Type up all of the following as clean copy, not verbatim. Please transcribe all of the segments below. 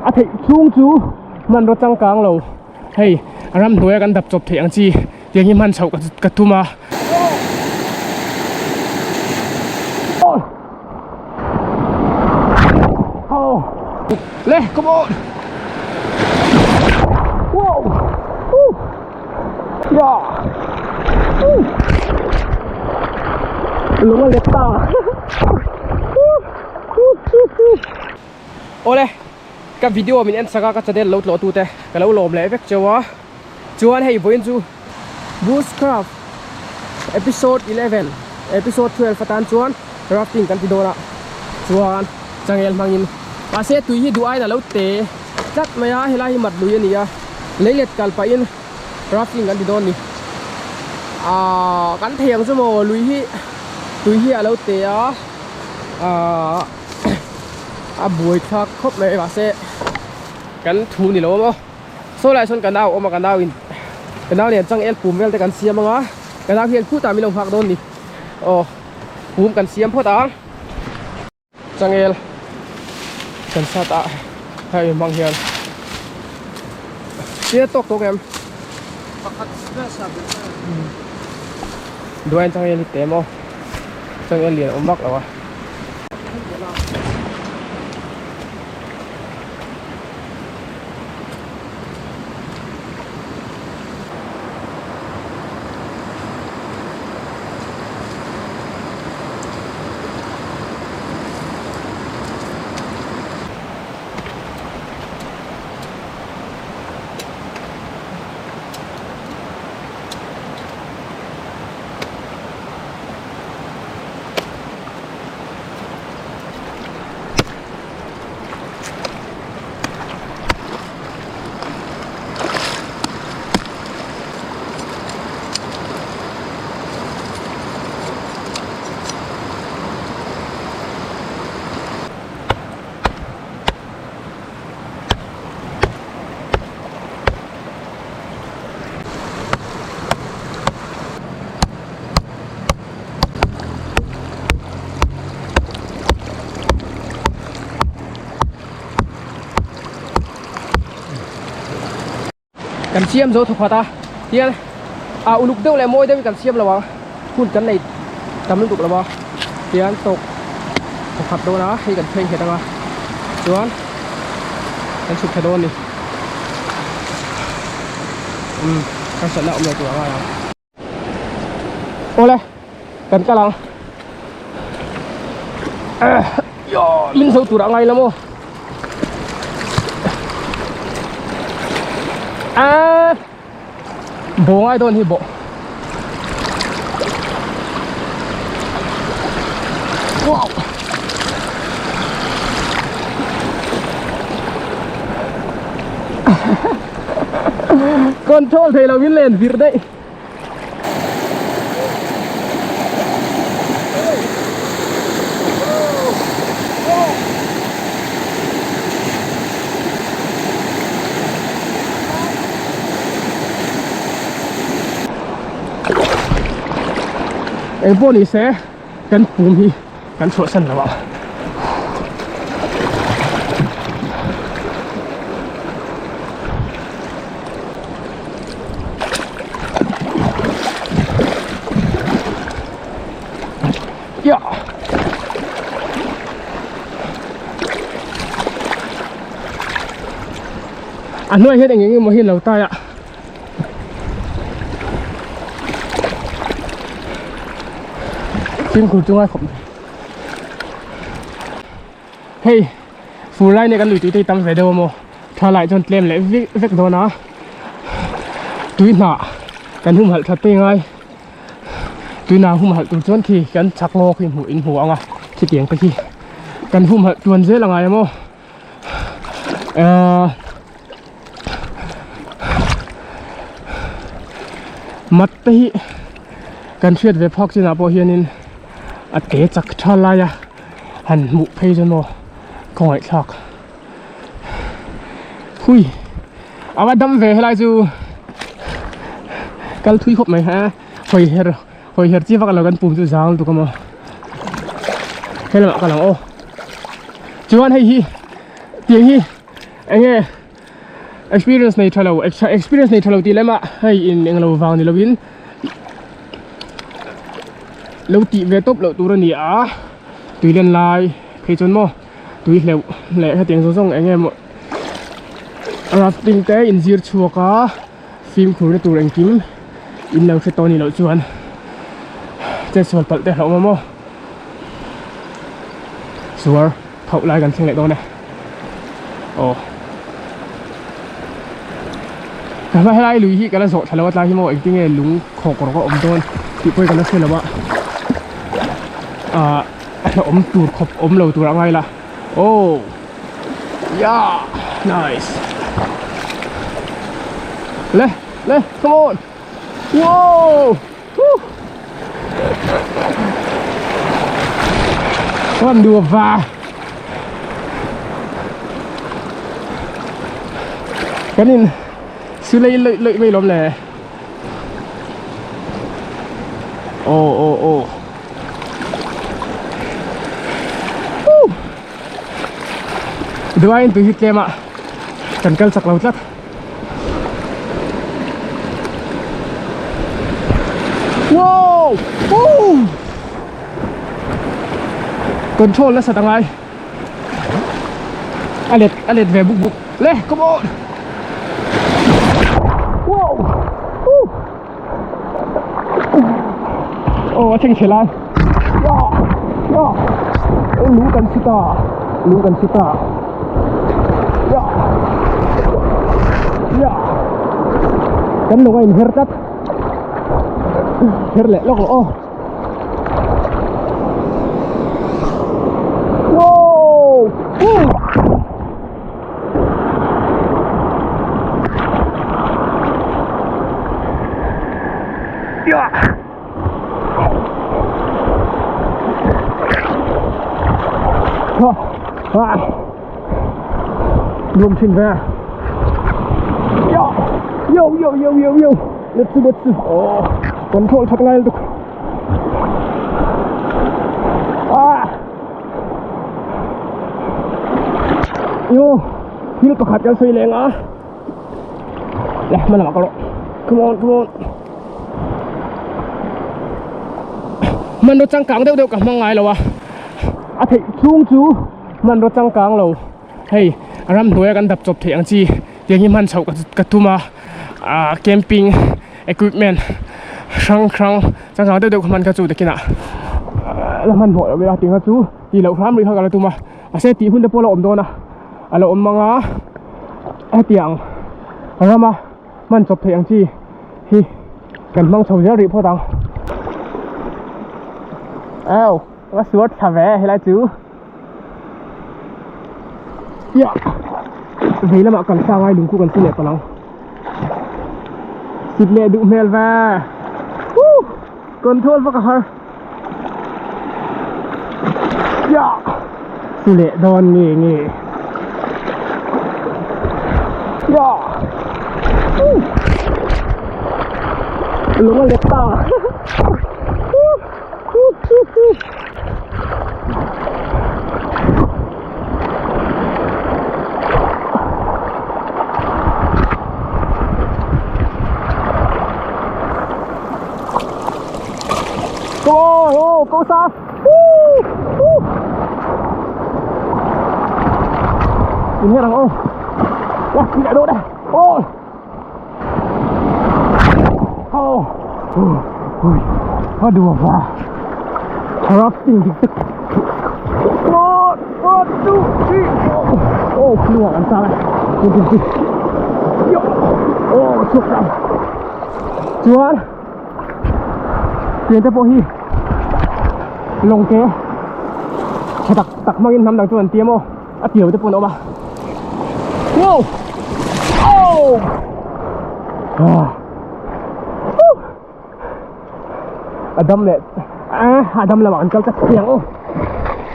à thấy chung chú mình rất trăng cang lâu hey ram nuôiกันดับจบเถียงจีอย่างนี้มันเฉากับทุ่มาเล่ขบวนว้าวย่าลงมาเล็บตาโอ้เลยกับวิดีโอมินเอ็นสักก็จะได้โหลดตัวแต่ก็แล้วโหลดเลยเว็บเจ้าวะจวนให้บ่อยจู Bushcraft episode 11 episode 12 fatan chuan rafting kan ti dora chuan changel mangin pase tui hi duai na lo te chat maya hela hi mat lui ni ya leilet kal pa in rafting kan ti don ni kan thiang chu mo lui hi tui hi alo te buai thak khop mai pase kan thu ni lo mo so lai son kan dau o ma kan dau inกันแล้วเนี่ยจังเอลปุ่มเวลแต่กันเสียมมั้งกันแล้วเพียงผู้ตามีลงพักโดนนี่โอ้ปุ่มกันเสียมพ่อตาจังเอลกันซาตาให้มังเฮียนเสียตกแอมด้วยจังเอลเต็มอ่ะจังเอลเหรียญอมมักแล้ววะกันเชียมโซถูกพอตาเฮียอุลุกเด้อเลยมวยได้มีกันเชียมแล้ววะพูดกันในจำไม่ถูกแล้ววะเฮียตกขับโดนนะให้กันเพลงเห็นไหมจวนกันสุดแค่โดนนี่กันเสร็จแล้วเอาเมียตัวมาแล้วโอ้เลยกันกำลังย่อมินโซตัวอะไรแล้วมั้งโบง่ายโดนที่โบว้าวคอนโทรลเทเราวินเลนฟิร์ได้ไอ้พวกนี้เสียกันปูมีกันสวดสันแล้ววะย่าอันนู้นเห็นอย่างงี้มาเห็นเราตายอ่ะจิ้มคุณจุ้งไอ้ผมเฮ้ยฟูไล่ในกันหลุยตีตำใส่เดิมโมทลายจนเต็มเลยเวกโดนนะตุยหนากันหุ่มหัดทัดไปไงตุยหนาหุ่มหัดตัวจนทีกันชักโลขึ้นหูอินหัวไงที่เตียงไปทีกันหุ่มหัดจวนเสียละไงโมมัดไปกันเชื่อเว็บพอกสินะพอเฮียนินอัดเตะจักทลายหันหมุเพยจนโมก่อยชักหุยเอาว่าดำเวให้ไรจูกันทุยครบไหมฮะหอยเฮอร์จีว่ากันเรากันปุ่มจูจางตุกมาให้เรากันหลังโอ้จวนให้ฮีเตียงฮี anh nghe experience này thalo experience này thalo tí lắm ạ hay in anh lâu vào thì lâu in lâu tị về top lâu tu ra nỉ á tùy lên lại khi chốn mò tùy lâu lẽ tiếng song anh em rafting te in zir chua ka phim khu na tur anh kim in lâu sẽ to ni lâu chuan chết sụt bật te lâu mò sure thâu lại gần xem lại đó này ồ cái này lại lùi hi cái là sọt thay lâu lại hi mò anh tiếng nghe lúng khổ có ôm đôn thì quay cái nó xuyên là vậy ôm tuột khop ôm lâu tuột ra ngay là oh yeah nice lên lên come on wow con đùa va cái này xử lý lợi mấy lắm nè oh doain tu hit kema kankal sak laut lak wow control la sa tangai alet ve buk le come on wow oh cheng chelan ya lu kan sita ya kan lo ngain hertat herle lo oh wow ya Lùm trên về yo let's control thật ngay được yo hil pakhat kan soi leng a leh mana makalo come on man ro chang kang deu ka mangai lo wa a thei chung chu man ro chang kang lo hey ram hnuai kan dap chop thei ang chi tiang hi man chho ka tuma camping equipment sang chang deu man ka chu dekina la man bo lo ya tinga chu ti lo ram ri ha ka tuma a se ti hun de polo om do na alo om manga tiang rama man chop thei ang chi hi kan mang chho ja ri pho tang ao wa suot tha ve helai chu ya vậy là mà cần sao ai đúng cũng cần xin lệ vào lòng xịt lệ đụng mèo và control vào cả hơi ya xin lệ đòn nghề ya lúng là lệ ta go south. Nhìn nghe thằng ô. Wow, đi lại độ đây. Ô. Ôi đùa vào. Rafting thì tức. One, two, three. Ô, đùa làm sao này. Ô, chụp lắm. Chuan. Tiền tới bộ hi. Long kế tặc mang in nằm đằng chuan tiêm ô tiểu tới bộ nó ba wow Adam lệ Adam là bạn câu chắc tiếng ô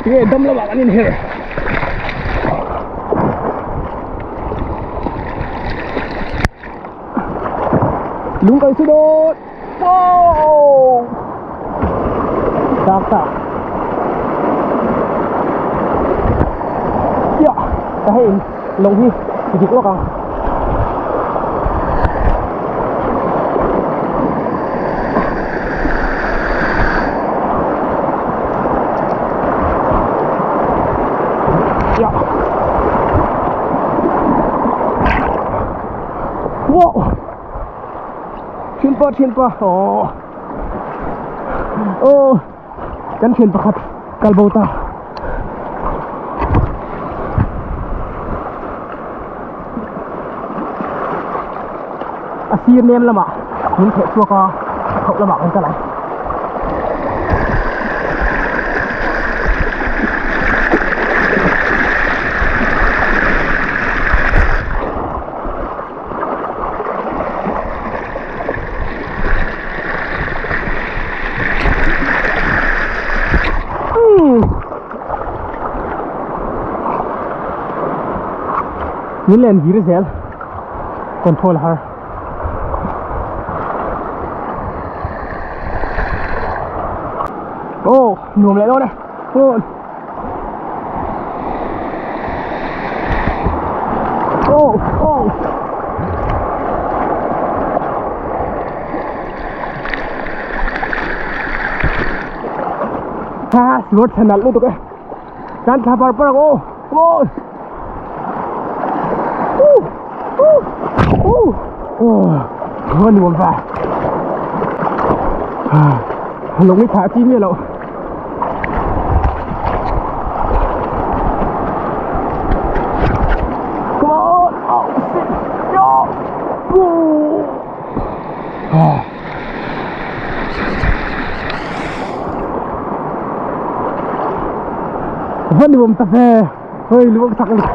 cái Adam là bạn anh in here đúng cái số đốt wow tak ya cái lông hi Titik lo kang. Ya. Wow. Thiên pa. Oh. Kan thiên pakhat kalbota. Asir nem lama. Min the chua ka khop lama kan ka lai. Milen Girisel control her. Oh, nuông lại đó này. Oh. Ha, slot channel lu tuh ke. Kan sabar par oh. Hơn buồn phà lồng cái thả chim như lậu hơn buồn tập về hơi luôn sặc lực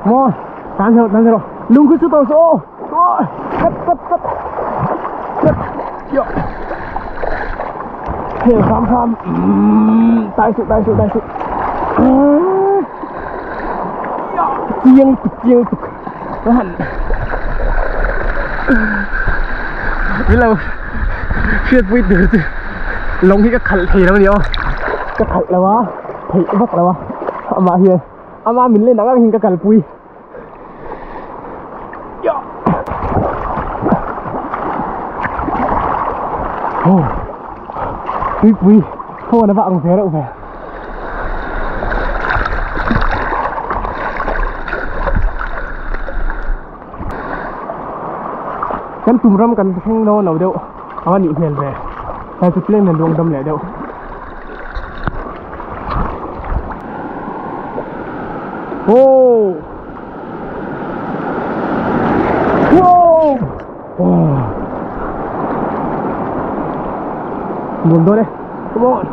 ngon tan rồi lung cứ tàu số cắt hiểu phàm tay sự chiêng tục nó hẳn biết là chuyện vui từ lông cái khẩn thì nó nhiều cái khẩn là quá thì vắt là quá mà hiền ama mình lên nắng hình cái khẩn vui Pui, thôi nó vặn thế đâu về. Kan tumram kan khang no no đâu, awan ni hel về. Sai tu plane nan dong dam le đâu. Oh. Buồn thôi đây, come on.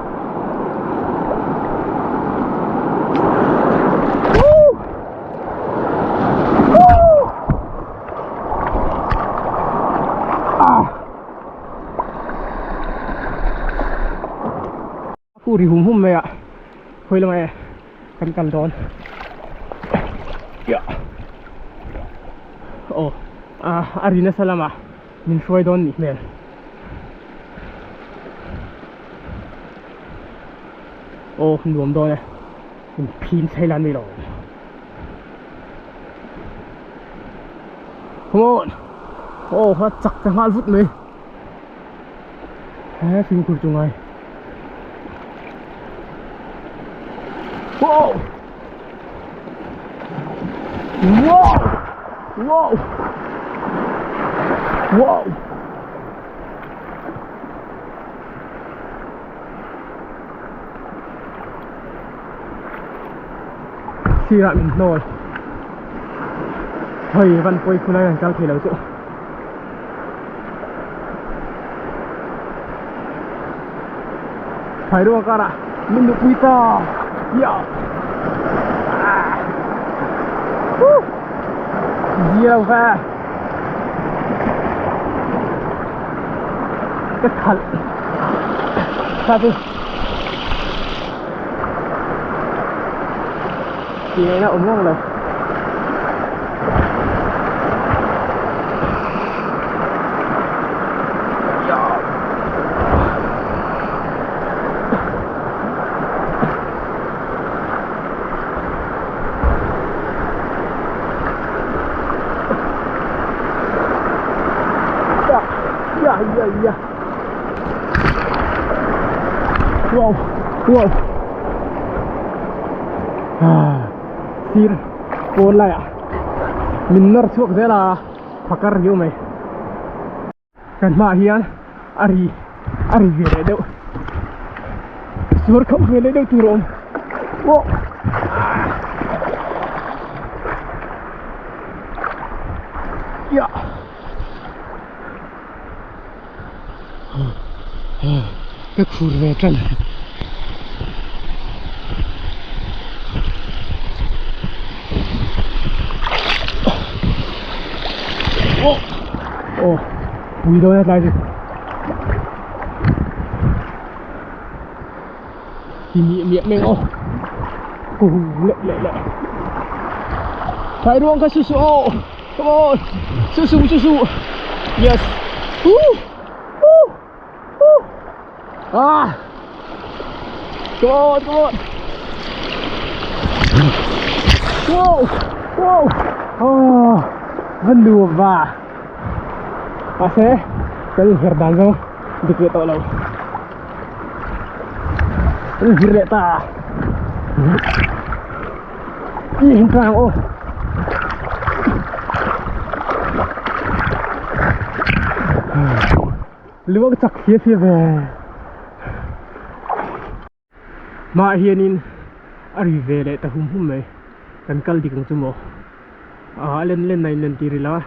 Aku di hum ya, hơi là mày cằn đón. Ya. Oh, Arina Salama, min shoy don ni men. Oh, nuông đó này, mình pin say lan đi rồi. Come on. Oh, nó chặt ra 2 phút mới. Phim của chúng mày. Wow. Xì lại mình nồi thầy văn quay khu này cao thể lâu chỗ phải đúng không ạ mình được quy to nhiều pha cái thật sao chứ chị này nó ủng ngon rồi ya. Wow, wow. Sir, bola ya. Minner suak zela pakar yo mai. Kan mahian ari vere deu. Suar kau vere deu turun. Wow. Ya. Cái kurve kan. Oh, we don't have like it. Miệng mình ô, cùng lệ. Phải luôn cái su ô, come on, su. Yes. Ah, come on. Wow. Oh, vẫn đùa và. Kasi, kalau Fernando dikit tolong. Gire ta. Ini kang oh. Luang cak hier về. Mà hianin arrive le ta hum mai. Kan kal dikang tumo. Len nai len tirila.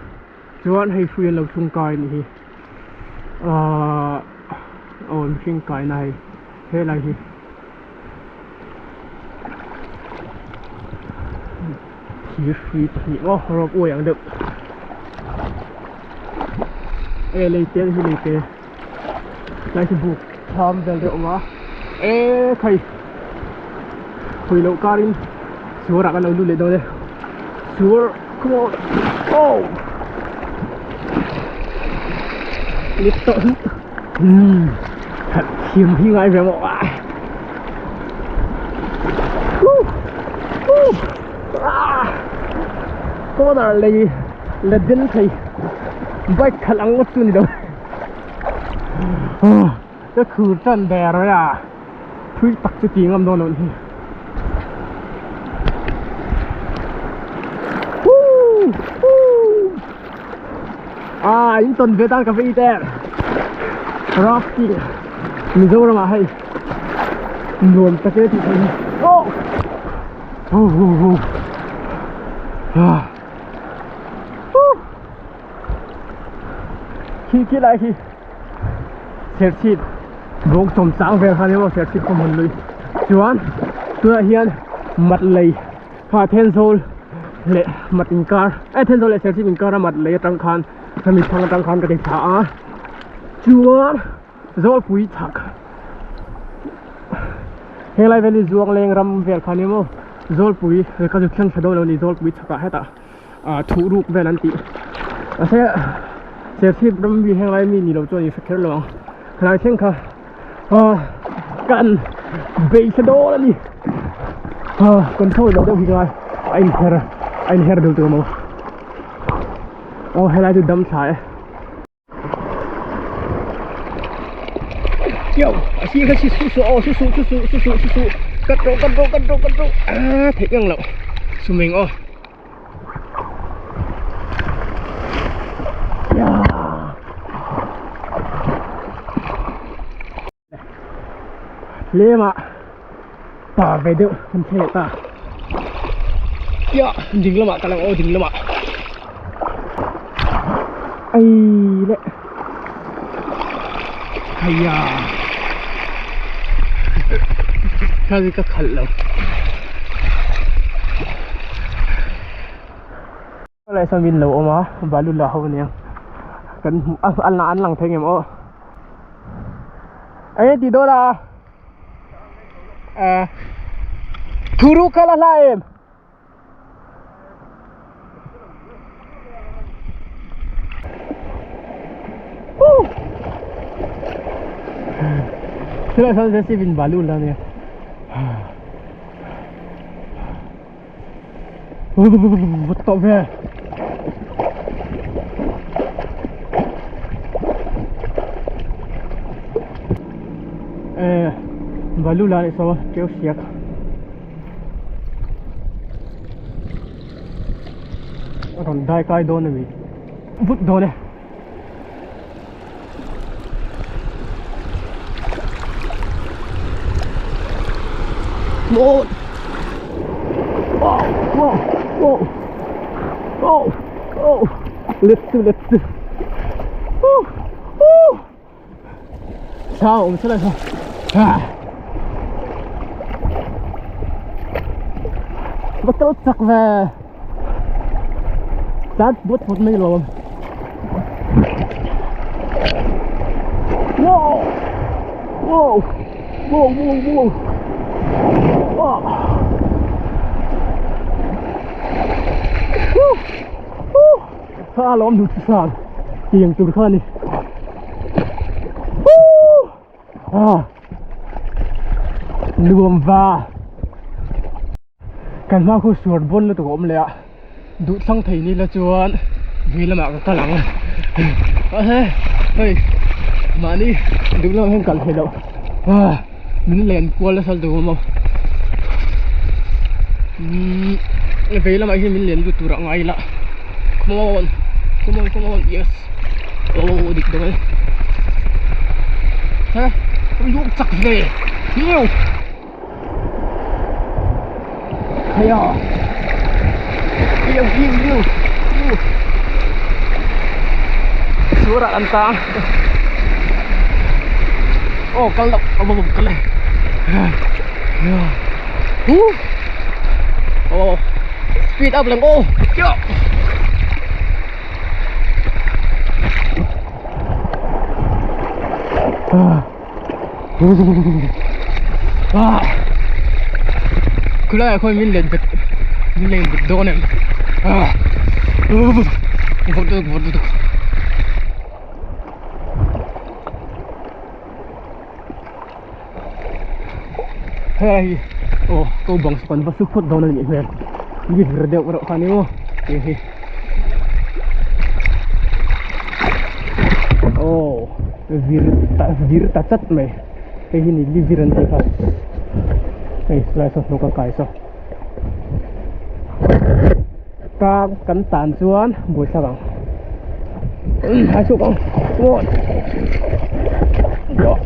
Chuan hay phuyen lo thung kai ni hi thing kai nai he lai hi hi ni o rob o yang được leite lai bu tham del de ma khai phui lo karin suara kan lo lu le do de suar come on oh lift up thật hiếm khi ngay về mọi ạ có là dân thầy bách khả năng mất tuần đâu cái khử trần bè rồi à phui tắc cho tiếng âm đó nữa những tuần về tan cà phê tè rocking mình dâu ra mà hay luôn ta cái thì thấy khi lại khi xét xịt vốn trồng sáng về hai nhưng mà xét xịt không hồn lưới chuan tôi hiện mặt lầy và thiên sol lệ mặt in car thiên sol lệ xét xịt in car mặt lầy trăng khan mình thằng trăng khan cái gì thả chuan zol pui thak helai veli zuang leng ram vel khanimo zol pui ka ju khyang chado lo ni zol pui thaka heta thu ruk vel an ti se sip ram bi helai mi ni lo choni fakher lo khai theng kha kan be chado la ni control lo do hi ngai ein her do to mo helai tu dam sai yo, asyik kasi susu kadro thấy ngang lậu suming ya lema pa về được không thể ta ya ding lama kalang ding lama ai lệ hayya Kasi ka khalaw. Wala sa min law ma, balu lahaw niya. Kan an lang theng em o. Ay di do la. Thuru kala la em. Sila sa si bin balu la niya. Top về và lưu lại sau kéo xiết còn đai cái đồn này vứt đồn này một let's do sao ông sẽ làm sao bắt đầu chắc về tát bút một mấy lồng wow wow wow wow wow lom được sàn tiền từ khăn đi nuông va kan ma khu suar bon la to om le a du sang thei ni la chuan vi lama ka lang a he hei mani du la hen kal helo min len kwal la sal do mo ve lama hi min len du tur ngai la come on yes oh dik dong ha lu chắc về nhiều hay à yêu suara antang oh kalau kalau oh speed up lang oh yo kula khoi min len bit don em vodu hey oh câu bằng span va suk phot don ni me ni verde ro khani o he oh vir ta chat me cái hình này viran tay phát này lại sao nó cái sao ta cắn tàn xuống buổi sao bằng hai chục không một đó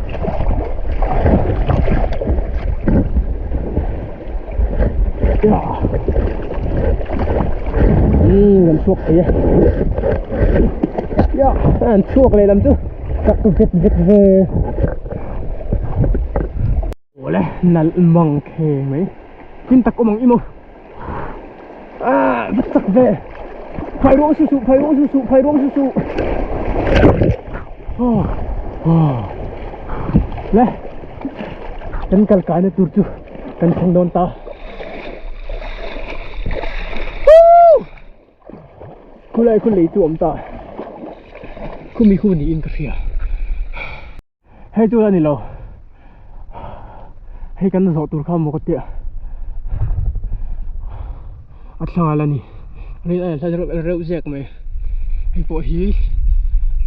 gần suốt thế ăn suốt này làm chứ các cái vết về lẽ nal mong khe mấy tin tắc có mong imo vứt sắc về phải ruộng su lẽ kan kal cái này turchu kan sang don ta kulai tu om ta kumi ni in ka ria hay tu la ni lo hay kan zo tur kha mo ko tia atlanga la ni ni ai sa reu zek me hay po hi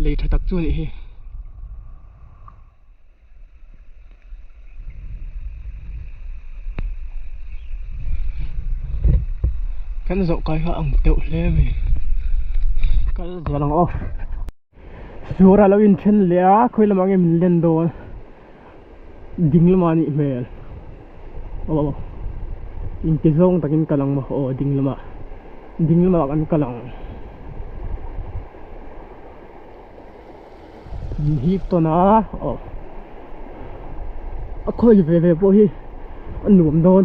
le tha tak chu ni hi kan zo kai ha ang teu le me kan zo lang off sura lawin chen lea khoi lamang em len do ding lama ni mel oh in ke zong takin kalang ma oh ding lama kan kalang hip to na oh akhoi ve po hi an nuam don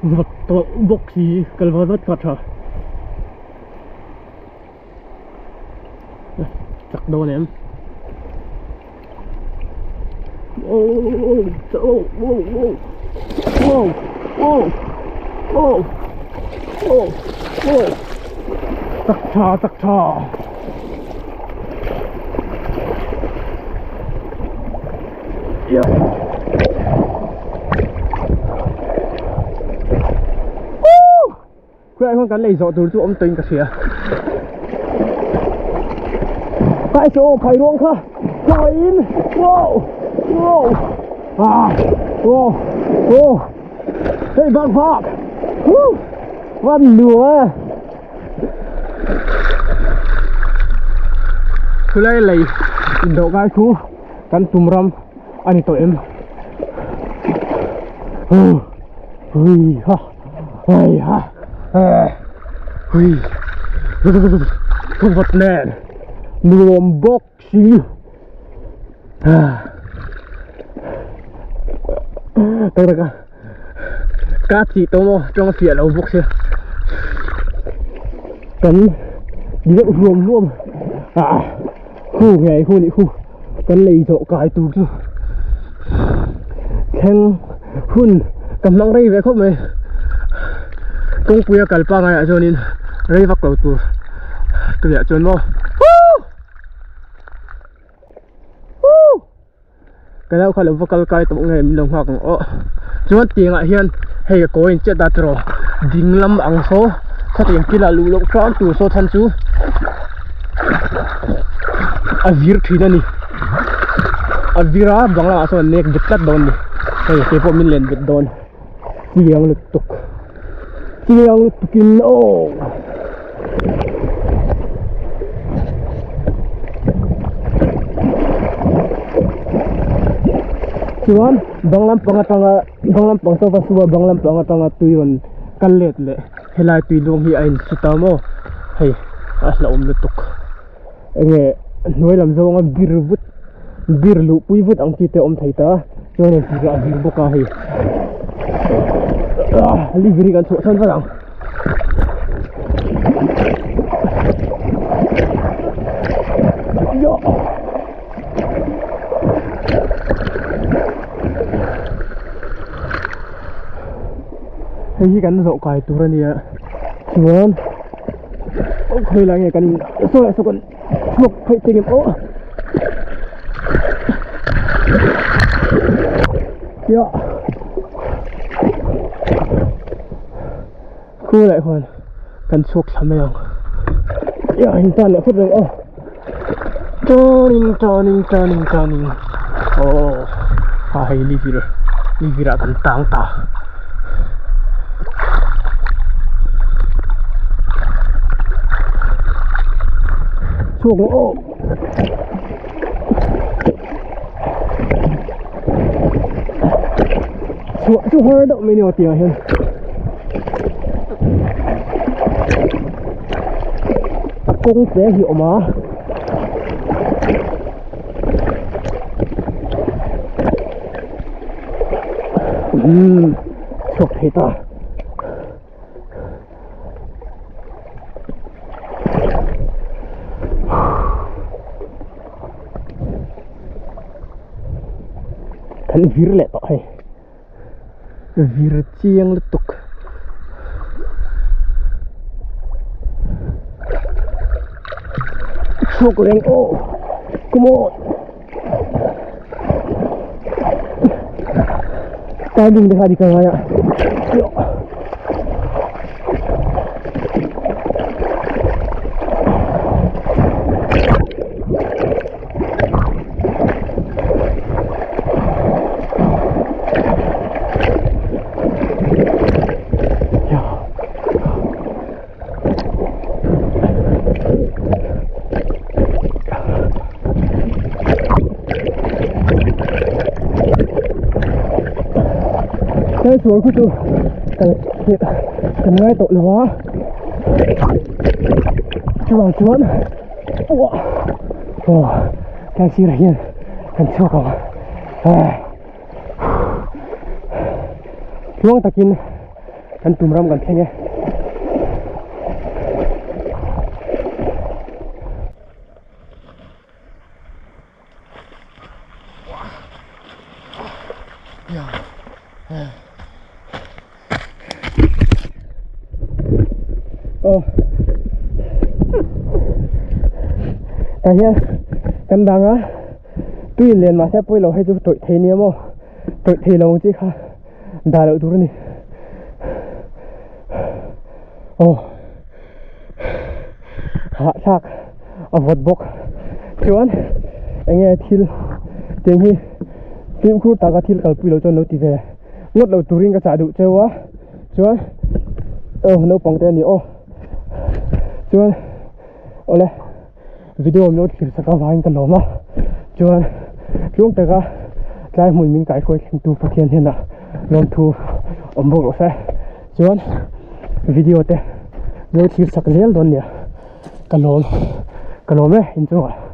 vật to bốc xí kalva rất thật hả chặt đâu em chắc thà quay không cắn lấy rõ từ chỗ ông tình cả xìa tại chỗ phải luôn khá phải in wow โอ้โอ้เฮ้ยบางพอกวันหลัวคืออะไรดอกไม้คูกันตุ่มรำอันนี้ตัวเอ็มเฮ้ยฮะเฮ้ยฮะเฮ้ยทุกวันแน่รวมบ็อกซิ่งตัวละกันกาจีตัวโมจงเสียเราบ็อกซิ่งกันเยอะรวมคู่ไงคู่นี้คู่กันเลยโตกายตูดูแข่งหุ่นกำลังได้ไปครบไหมกงปุยกัลปังไงอ่ะจนินได้ฟักเราตัวเดี๋ยวจนโมก็แล้วเขาเรียกว่ากัลกายตัวไงมีลงหักอ๋อจนเตียงอ่ะเฮียนให้โกอินเจ็ดดาตรอดิ่งลำอังโซถ้าเตียงกิลาลูลงครานตัวโซทันจูavir thina ni avira bangla so nek dikkat don ni hey kepo min len bit don siyang lutukin oh chuan banglam pangso pasua banglam pangatanga tuyon kallet le helai tuilong hi ain sutamo hey asla lutuk enge nuôi làm dâu ngắm bir lụ pui vứt ông tite om thấy ta cho nên chỉ là bir boka hay li biri kan sốt san vào yo hay kan dậu cài tu ra nia chuan ông khơi lại nghe kan soi soi con chuột phải tìm ô yo khu lại hoàn cần chuột làm mèo yo hình tan lại phút rồi ô turning ô hay livira cần tang ta chuột ô chuột hơi động mấy nhiều tiền hơn cũng dễ hiểu mà chuột thế ta kan vir le to hai vir chiang lutuk chokoleng oh come on tading dekha di kaya yo cái suối của tôi cần ngay tội lúa chuồng chuốn càng xí là hiền càng chua còn chuông ta kín càng tùm râm càng thế nhé cái nhá căn đang á tuy liền mà sẽ bôi lầu hay tội thế niêm mô tội thế lầu chứ khá đà đậu túi này hạ sạc ở vật bốc chuan anh nghe thiên tiếng hi phim khu ta ka thil kal pui lo chon lo ti ve ngot lo turing ka cha du chewa chuan no pangte ni chuan ole video mi thil saka vain ka loma chuan chung ta ka tlai mun min kai khoi thing tu pathian hena lom thu ombok lo sa chuan video te mi thil sak lel don nia ka lom in chunga